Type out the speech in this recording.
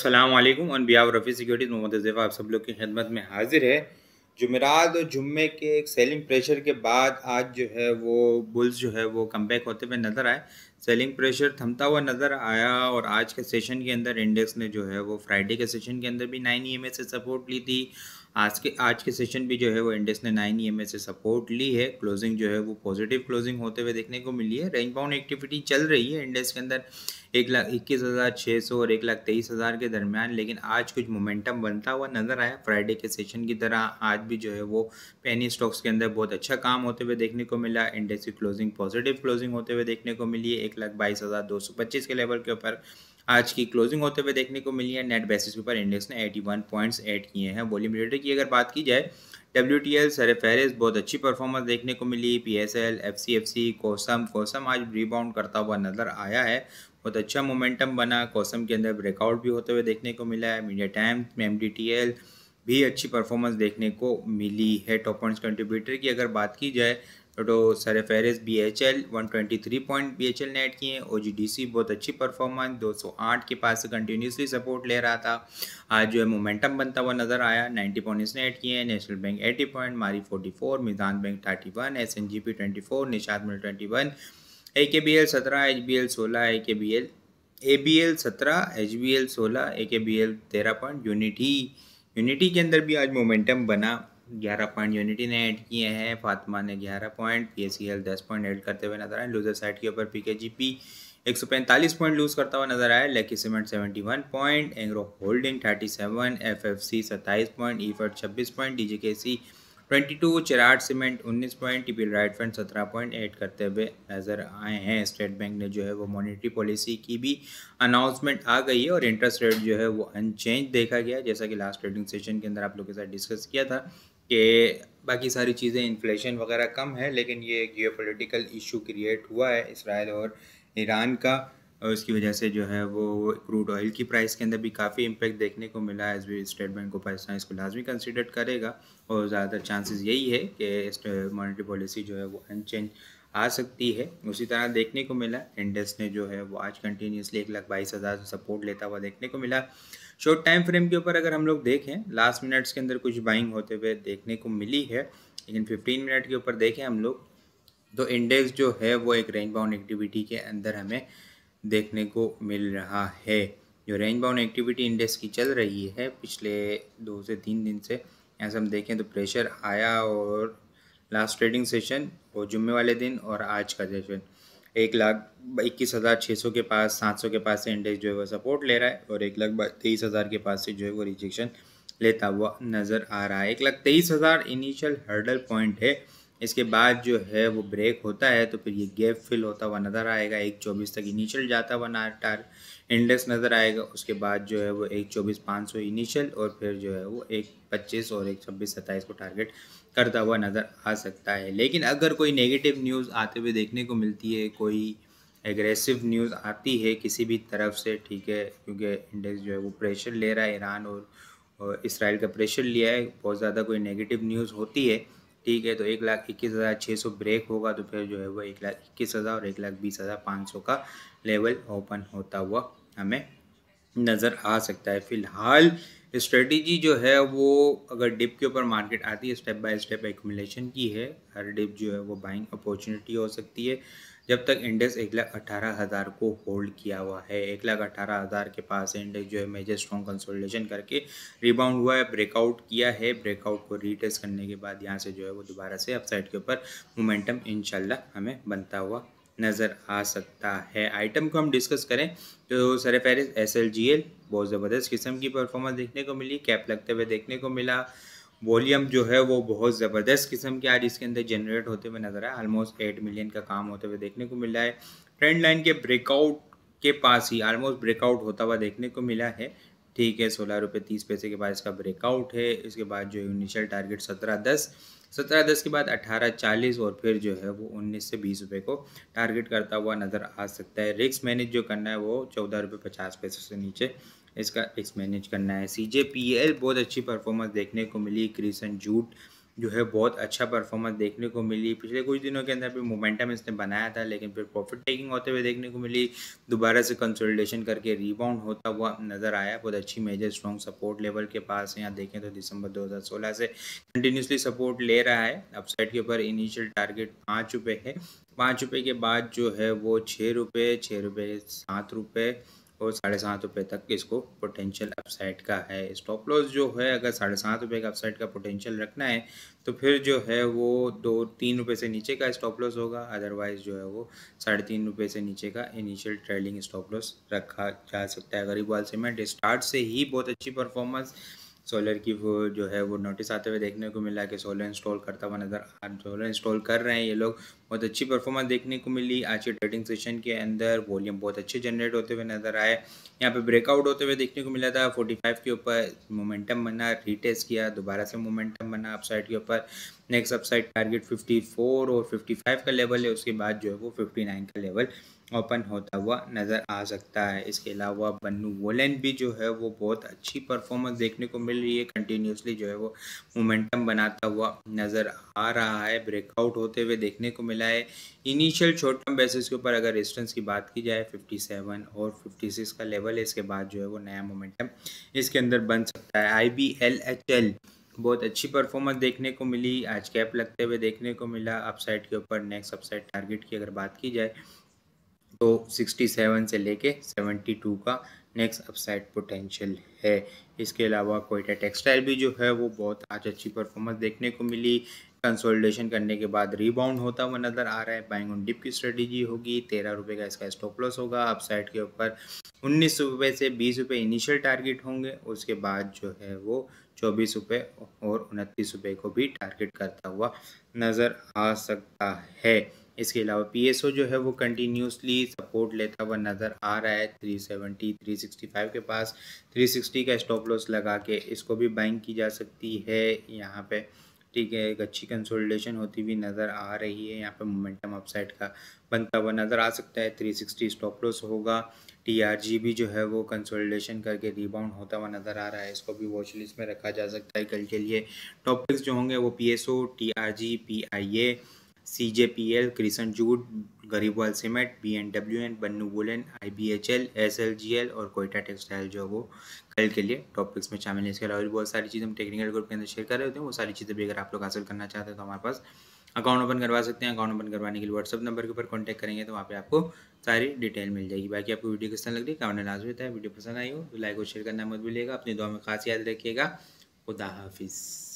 अस्सलाम वालेकुम on behalf Rafi Securities Mohammad Zaifa आप सब लोग की खिदमत में हाज़िर है। जुमेरात और जुम्मे के एक सेलिंग प्रेशर के बाद आज जो है वो बुल्स जो है वो कमबैक होते हुए नज़र आए। सेलिंग प्रेशर थमता हुआ नज़र आया और आज के सेशन के अंदर इंडेक्स ने जो है वो फ्राइडे के सेशन के अंदर भी 9 ईएमए से सपोर्ट ली थी। आज के सेशन भी जो है वो इंडेक्स ने 9 ईएमए से सपोर्ट ली है। क्लोजिंग जो है वो पॉजिटिव क्लोजिंग होते हुए देखने को मिली है। रेंज बाउंड एक्टिविटी चल रही है इंडेक्स के अंदर 1,21,600 और 1,23,000 के दरमियान, लेकिन आज कुछ मोमेंटम बनता हुआ नज़र आया। फ्राइडे के सेशन की तरह आज भी जो है वो पेनी स्टॉक्स के अंदर बहुत अच्छा काम होते हुए देखने को मिला। इंडेक्स की क्लोजिंग पॉजिटिव क्लोजिंग होते हुए देखने को मिली है। 1,22,225 के लेवल के ऊपर आज की क्लोजिंग होते हुए देखने को मिली है। नेट बेसिस के ऊपर इंडेक्स ने 81 पॉइंट्स ऐड किए हैं। वॉल्यूम रेटर की अगर बात की जाए, WTL सर-ए-फ़हरिस्त बहुत अच्छी परफॉर्मेंस देखने को मिली। PSL, FCFC, कोसम आज रिबाउंड करता हुआ नज़र आया है। बहुत अच्छा मोमेंटम बना। कोसम के अंदर ब्रेकआउट भी होते हुए देखने को मिला है। मीडिया टाइम्स में MDTL भी अच्छी परफॉर्मेंस देखने को मिली है। टॉप पॉइंट्स कंट्रीब्यूटर की अगर बात की जाए तो सर-ए-फ़हरिस्त BHL 123 पॉइंट BHL ने ऐड किए हैं। OGDC बहुत अच्छी परफॉर्मेंस 208 के पास से कंटिन्यूसली सपोर्ट ले रहा था। आज जो है मोमेंटम बनता हुआ नज़र आया। 90 पॉइंट इसने ऐड किए हैं। नेशनल बैंक 80 पॉइंट, मारी 44, मिज़ान बैंक 31, SNGP 24, निशात मिल 21, AKBL 17, HBL 16, ABL 17, HBL 16, AKBL 13 point. Unity के अंदर भी आज मोमेंटम बना। 11 पॉइंट यूनिटी ने ऐड किए हैं। फातिमा ने 11 पॉइंट, PACL 10 पॉइंट ऐड करते हुए नजर आए। लूजर साइड के ऊपर PKGP 145 पॉइंट लूज करता हुआ नजर आया। Lucky cement 71 point, Engro holding 37, FFC 27 point, Efert 26 point, DGKC 22, Cherat cement 19 point, TP right fund 17 point add करते हुए नजर आए हैं। स्टेट बैंक ने जो है वो मॉनेटरी पॉलिसी की भी अनाउंसमेंट आ गई है और इंटरेस्ट रेट जो है वो अनचेंज देखा गया, जैसा कि लास्ट ट्रेडिंग सेशन के अंदर आप लोगों के साथ डिस्कस किया था कि बाकी सारी चीज़ें इन्फ्लेशन वगैरह कम है, लेकिन ये जियोपॉलिटिकल इशू क्रिएट हुआ है इसराइल और ईरान का, और उसकी वजह से जो है वो क्रूड ऑयल की प्राइस के अंदर भी काफ़ी इम्पैक्ट देखने को मिला है। एज भी स्टेट बैंक ऑफ पाकिस्तान इसको लाजमी कंसिडर करेगा और ज़्यादातर चांसेस यही है कि मॉनेटरी पॉलिसी जो है वो अनचेंज आ सकती है। उसी तरह देखने को मिला इंडेक्स ने जो है वो आज कंटिन्यूसली 1,22,000 से सपोर्ट लेता हुआ देखने को मिला। शॉर्ट टाइम फ्रेम के ऊपर अगर हम लोग देखें, लास्ट मिनट्स के अंदर कुछ बाइंग होते हुए देखने को मिली है, लेकिन 15 मिनट के ऊपर देखें हम लोग तो इंडेक्स जो है वो एक रेंज बाउंड एक्टिविटी के अंदर हमें देखने को मिल रहा है। जो रेंज बाउंड एक्टिविटी इंडेक्स की चल रही है पिछले 2 से 3 दिन से, ऐसा हम देखें तो प्रेशर आया और लास्ट ट्रेडिंग सेशन और जुम्मे वाले दिन और आज का सेशन 1,21,600 के पास, 700 के पास से इंडेक्स जो है वो सपोर्ट ले रहा है और 1,23,000 के पास से जो है वो रिजेक्शन लेता हुआ नज़र आ रहा है। 1,23,000 इनिशियल हर्डल पॉइंट है। इसके बाद जो है वो ब्रेक होता है तो फिर ये गैप फिल होता हुआ नज़र आएगा। 1,24 तक इनिशियल जाता हुआ इंडेक्स नज़र आएगा। उसके बाद जो है वो 1,24,500 इनिशियल और फिर जो है वो 1,25 और 1,26,27 को टारगेट करता हुआ नज़र आ सकता है। लेकिन अगर कोई नेगेटिव न्यूज़ आते हुए देखने को मिलती है, कोई एग्रेसिव न्यूज़ आती है किसी भी तरफ से, ठीक है, क्योंकि इंडेक्स जो है वो प्रेशर ले रहा है, ईरान और इसराइल का प्रेशर लिया है, बहुत ज़्यादा कोई नेगेटिव न्यूज़ होती है, ठीक है, तो 1,21,600 ब्रेक होगा तो फिर जो है वो 1,21,000 और 1,20,500 का लेवल ओपन होता हुआ हमें नज़र आ सकता है। फ़िलहाल स्ट्रेटजी जो है वो अगर डिप के ऊपर मार्केट आती है, स्टेप बाय स्टेप एक्यूमुलेशन की है। हर डिप जो है वो बाइंग अपॉर्चुनिटी हो सकती है जब तक इंडेक्स 1,18,000 को होल्ड किया हुआ है। 1,18,000 के पास इंडेक्स जो है मेजर स्ट्रॉन्ग कंसोलिडेशन करके रिबाउंड हुआ है, ब्रेकआउट किया है। ब्रेकआउट को रीटेस्ट करने के बाद यहाँ से जो है वो दोबारा से अपसाइड के ऊपर मोमेंटम इंशाल्लाह हमें बनता हुआ नज़र आ सकता है। आइटम को हम डिस्कस करें तो सर-ए-फ़हरिस्त SLGL बहुत ज़बरदस्त किस्म की परफॉर्मेंस देखने को मिली, कैप लगते हुए देखने को मिला। वॉल्यूम जो है वो बहुत ज़बरदस्त किस्म के आज इसके अंदर जनरेट होते हुए नज़र आया। ऑलमोस्ट 8 मिलियन का काम होते हुए देखने को मिला है। ट्रेंड लाइन के ब्रेकआउट के पास ही ऑलमोस्ट ब्रेकआउट होता हुआ देखने को मिला है, ठीक है। 16 रुपये 30 पैसे के बाद इसका ब्रेकआउट है। इसके बाद जो इनिशियल टारगेट 17.10 के बाद 18.40 और फिर जो है वो 19 से 20 रुपये को टारगेट करता हुआ नज़र आ सकता है। रिस्क मैनेज जो करना है वो 14 रुपये 50 पैसे से नीचे इसका रिस्क मैनेज करना है। CJPL बहुत अच्छी परफॉर्मेंस देखने को मिली। क्रिसेंट जूट जो है बहुत अच्छा परफॉर्मेंस देखने को मिली। पिछले कुछ दिनों के अंदर भी मोमेंटम इसने बनाया था, लेकिन फिर प्रॉफिट टेकिंग होते हुए देखने को मिली। दोबारा से कंसोलिडेशन करके रीबाउंड होता हुआ नज़र आया। बहुत अच्छी मेजर स्ट्रॉन्ग सपोर्ट लेवल के पास है। यहाँ देखें तो दिसंबर 2016 से कंटिन्यूसली सपोर्ट ले रहा है। अपसाइड के ऊपर इनिशियल टारगेट ₹5 है। ₹5 के बाद जो है वो ₹6, ₹6, ₹7 और ₹7.5 तक इसको पोटेंशियल अपसाइड का है। स्टॉप लॉस जो है, अगर ₹7.5 का अपसाइड का पोटेंशियल रखना है तो फिर जो है वो ₹2-3 से नीचे का स्टॉप लॉस होगा। अदरवाइज़ जो है वो ₹3.5 से नीचे का इनिशियल ट्रेलिंग स्टॉप लॉस रखा जा सकता है। गरीबवाल सीमेंट स्टार्ट से ही बहुत अच्छी परफॉर्मेंस सोलर की वो जो है वो नोटिस आते हुए देखने को मिला कि सोलर इंस्टॉल करता हुआ नज़र सोलर इंस्टॉल कर रहे हैं ये लोग। बहुत अच्छी परफॉर्मेंस देखने को मिली। आज के ट्रेडिंग सेशन के अंदर वॉल्यूम बहुत अच्छे जनरेट होते हुए नज़र आए। यहाँ पे ब्रेकआउट होते हुए देखने को मिला था। 45 के ऊपर मोमेंटम बना, रीटेस्ट किया, दोबारा से मोमेंटम बना अपसाइड के ऊपर। नेक्स्ट अपसाइड टारगेट 54 और 55 का लेवल है। उसके बाद जो है वो 59 का लेवल ओपन होता हुआ नज़र आ सकता है। इसके अलावा बन्नू वोलेन भी जो है वो बहुत अच्छी परफॉर्मेंस देखने को मिल रही है। कंटिन्यूसली जो है वो मोमेंटम बनाता हुआ नज़र आ रहा है। ब्रेकआउट होते हुए देखने को मिला है। इनिशियल शॉर्ट टर्म बेसिस के ऊपर अगर रेजिस्टेंस की बात की जाए 57 और 56 का लेवल है। इसके बाद जो है वो नया मोमेंटम इसके अंदर बन सकता है। IBLHL बहुत अच्छी परफॉर्मेंस देखने को मिली। आज कैप लगते हुए देखने को मिला अपसाइड के ऊपर। नेक्स्ट अपसाइड टारगेट की अगर बात की जाए तो 67 से लेके 72 का नेक्स्ट अपसाइड पोटेंशियल है। इसके अलावा कोयटा टेक्सटाइल भी जो है वो बहुत आज अच्छी परफॉर्मेंस देखने को मिली। कंसोलिडेशन करने के बाद रीबाउंड होता हुआ नज़र आ रहा है। बाइंग ऑन डिप की स्ट्रेटेजी होगी। ₹13 का इसका स्टॉप लॉस होगा। अपसाइड के ऊपर ₹19 से ₹20 इनिशियल टारगेट होंगे। उसके बाद जो है वो ₹24 और ₹29 को भी टारगेट करता हुआ नज़र आ सकता है। इसके अलावा PSO जो है वो कंटिन्यूसली सपोर्ट लेता हुआ नज़र आ रहा है 370 365 के पास। 360 का स्टॉप लॉस लगा के इसको भी बाइंग की जा सकती है यहाँ पे। ठीक है, एक अच्छी कंसोलिडेशन होती हुई नज़र आ रही है। यहाँ पे मोमेंटम अपसाइड का बनता हुआ नज़र आ सकता है। 360 स्टॉप लॉस होगा। TRG भी जो है वो कंसोलिडेशन करके रीबाउंड होता हुआ नज़र आ रहा है। इसको भी वॉच लिस्ट में रखा जा सकता है कल के लिए। टॉपिक्स जो होंगे वो PSO, TRG, PIA, CJPL, Crescent Jute, Gharibwal Cement, BNWN, Bannu Woollen, IBHL, SLGL और कोयटा टेक्सटाइल जो वो कल के लिए टॉपिक्स में शामिल है। इसके अलावा भी बहुत सारी चीज़ें हम टेक्निकल ग्रुप के अंदर शेयर कर रहे होते हैं। वो सारी चीज़ें भी अगर आप लोग हासिल करना चाहते हैं तो हमारे पास अकाउंट ओपन करवा सकते हैं। अकाउंट ओपन करवाने के लिए व्हाट्सअप नंबर के ऊपर कॉन्टैक्ट करेंगे तो वहाँ पे आपको सारी डिटेल मिल जाएगी। बाकी आपको वीडियो किस तरह लग रही है कमेंट में लाजमी बताएं। वीडियो पसंद आई हो तो लाइक और शेयर करना मत भूलिएगा। अपनी दुआ में खास याद रखिएगा। खुदा हाफिज़।